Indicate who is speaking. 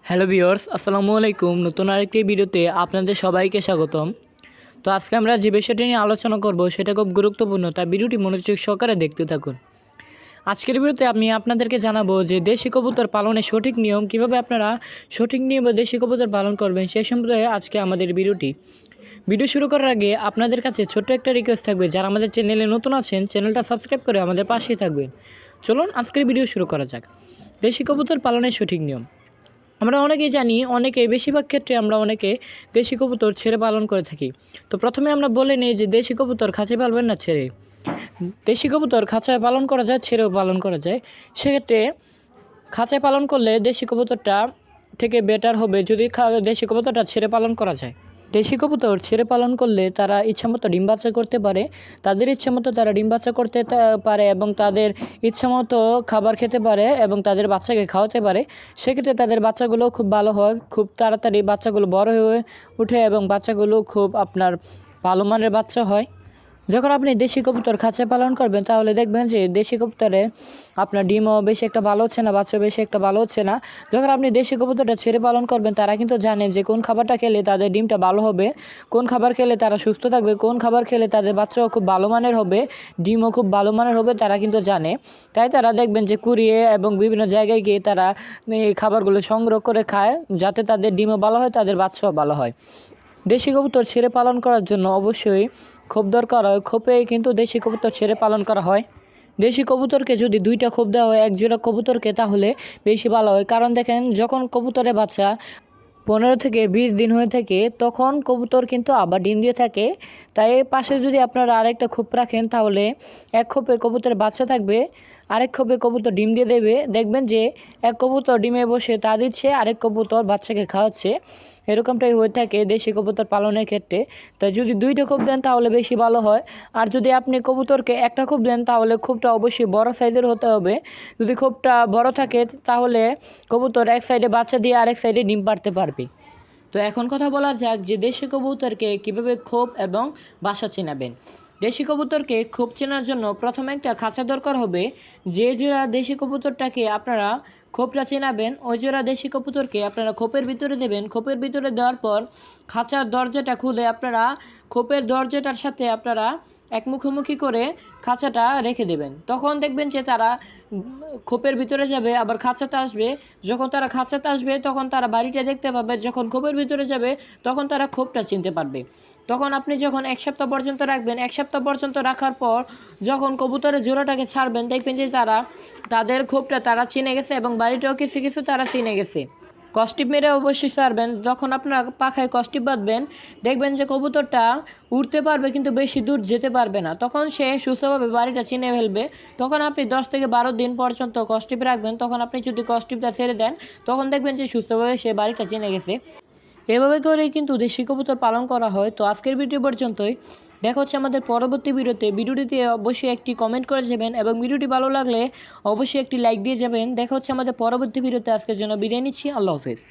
Speaker 1: Hello viewers, আসসালামু আলাইকুম। নতুন আরেকটি ভিডিওতে আপনাদের সবাইকে স্বাগতম। তো আজকে আমরা যে বিষয়টি নিয়ে আলোচনা করব সেটা খুব গুরুত্বপূর্ণ, তাই ভিডিওটি মনোযোগ সহকারে দেখতে থাকুন। আজকের ভিডিওতে আমি আপনাদেরকে জানাবো যে দেশি কবুতর পালনের সঠিক নিয়ম, কিভাবে আপনারা সঠিক নিয়মে দেশি কবুতর পালন করবেন সেই সম্পর্কে আজকে আমাদের ভিডিওটি। ভিডিও শুরু করার আগে আপনাদের কাছে ছোট্ট একটা রিকোয়েস্ট থাকবে, যারা আমাদের চ্যানেলে নতুন আছেন চ্যানেলটা সাবস্ক্রাইব করে আমাদের পাশেই থাকবেন। চলুন আজকের ভিডিও শুরু করা যাক। দেশি কবুতর পালনের সঠিক নিয়ম আমরা অনেকেই জানি, বেশিরভাগ ক্ষেত্রে আমরা অনেকে দেশি কবুতর ছেড়ে পালন করে থাকি। তো প্রথমে আমরা বলে নিই যে দেশি কবুতর খাঁচায় পালবেন না ছেড়ে। দেশি কবুতর খাঁচায় পালন করা যায়, ছেড়েও পালন করা যায়। সেক্ষেত্রে খাঁচায় পালন করলে দেশি কবুতরটা থেকে বেটার হবে যদি দেশি কবুতরটা ছেড়ে পালন করা যায়। দেশি কবুতর ছেড়ে পালন করলে তারা ইচ্ছামতো ডিম বাচ্চা করতে পারে, তাদের ইচ্ছামতো তারা ডিম বাচ্চা করতে পারে এবং তাদের ইচ্ছামতো খাবার খেতে পারে এবং তাদের বাচ্চাকে খাওয়াতে পারে। সেক্ষেত্রে তাদের বাচ্চাগুলো খুব ভালো হয়, খুব তাড়াতাড়ি বাচ্চাগুলো বড় হয়ে ওঠে এবং বাচ্চাগুলো খুব আপনার ভালো মানের বাচ্চা হয়। যখন আপনি দেশি কবুতর খাঁচায় পালন করবেন তাহলে দেখবেন যে দেশি কবুতরে আপনার ডিমও বেশি একটা ভালো হচ্ছে না, বাচ্চা বেশি একটা ভালো হচ্ছে না। যখন আপনি দেশি কবুতরটা ছেড়ে পালন করবেন তারা কিন্তু জানে যে কোন খাবারটা খেলে তাদের ডিমটা ভালো হবে, কোন খাবার খেলে তারা সুস্থ থাকবে, কোন খাবার খেলে তাদের বাচ্চাও খুব ভালো মানের হবে, ডিমও খুব ভালো মানের হবে, তারা কিন্তু জানে। তাই তারা দেখবেন যে কুড়িয়ে এবং বিভিন্ন জায়গায় গিয়ে তারা এই খাবারগুলো সংগ্রহ করে খায়, যাতে তাদের ডিমও ভালো হয়, তাদের বাচ্চাও ভালো হয়। দেশি কবুতর ছেড়ে পালন করার জন্য অবশ্যই খোপ দরকার হয়। খোপে কিন্তু দেশি কবুতর ছেড়ে পালন করা হয়। দেশি কবুতরকে যদি 2টা খোপ দেওয়া হয় এক জোড়া কবুতরকে, তাহলে বেশি ভালো হয়। কারণ দেখেন, যখন কবুতরের বাচ্চা 15 থেকে 20 দিন হয়ে থাকে তখন কবুতর কিন্তু আবার ডিম দিয়ে থাকে। তাই পাশে যদি আপনারা আরেকটা খোপ রাখেন তাহলে এক খোপে কবুতরের বাচ্চা থাকবে, আরেক খোপে কবুতর ডিম দিয়ে দেবে। দেখবেন যে এক কবুতর ডিমে বসে তা দিচ্ছে, আরেক কবুতর বাচ্চাকে খাওয়াচ্ছে। এরকমটাই হয়ে থাকে দেশি কবুতর পালনের ক্ষেত্রে। তাই যদি 2টা খোপ দেন তাহলে বেশি ভালো হয়। আর যদি আপনি কবুতরকে একটা খোপ দেন তাহলে খোপটা অবশ্যই বড় সাইজের হতে হবে। যদি খোপটা বড় থাকে তাহলে কবুতর এক সাইডে বাচ্চা দিয়ে আরেক সাইডে ডিম পাড়তে পারবে। তো এখন কথা বলা যাক যে দেশি কবুতরকে কীভাবে খোপ এবং বাসা চেনাবেন। দেশি কবুতরকে খোপ চেনার জন্য প্রথমে একটা খাঁচা দরকার হবে। যে জোড়া দেশি কবুতরটাকে আপনারা খোপটা চেনাবেন, ওই জোড়া দেশি কবুতরকে আপনারা খোপের ভিতরে দেবেন। খোপের ভিতরে দেওয়ার পর খাঁচার দরজাটা খুলে আপনারা খোপের দরজাটার সাথে আপনারা এক মুখোমুখি করে খাঁচাটা রেখে দেবেন। তখন দেখবেন যে তারা খোপের ভিতরে যাবে, আবার খাঁচাতে আসবে। যখন তারা খাঁচাতে আসবে তখন তারা বাড়িটা দেখতে পাবে, যখন খোপের ভিতরে যাবে তখন তারা খোপটা চিনতে পারবে। তখন আপনি যখন 1 সপ্তাহ পর্যন্ত রাখবেন, 1 সপ্তাহ পর্যন্ত রাখার পর যখন কবুতরের জোড়াটাকে ছাড়বেন দেখবেন যে তাদের খোপটা তারা চিনে গেছে এবং বাড়িটাও কিছু কিছু তারা চিনে গেছে। কস্টিপ মেরে অবশ্যই ছাড়বেন। যখন আপনারা পাখায় কস্টিপ বাঁধবেন দেখবেন যে কবুতরটা উড়তে পারবে কিন্তু বেশি দূর যেতে পারবে না, তখন সে সুস্থভাবে বাড়িটা চিনে ফেলবে। তখন আপনি 10 থেকে 12 দিন পর্যন্ত কস্টিপ রাখবেন। তখন আপনি যদি কস্টিপটা ছেড়ে দেন তখন দেখবেন যে সুস্থভাবে সে বাড়িটা চিনে গেছে। এভাবে করেই কিন্তু দেশি কবুতর পালন করা হয়। তো আজকের ভিডিও পর্যন্তই, দেখা হচ্ছে আমাদের পরবর্তী ভিডিওতে। ভিডিওটিতে অবশ্যই একটি কমেন্ট করে যাবেন এবং ভিডিওটি ভালো লাগলে অবশ্যই একটি লাইক দিয়ে যাবেন। দেখা হচ্ছে আমাদের পরবর্তী ভিডিওতে। আজকের জন্য বিদায় নিচ্ছি। আল্লাহ হাফেজ।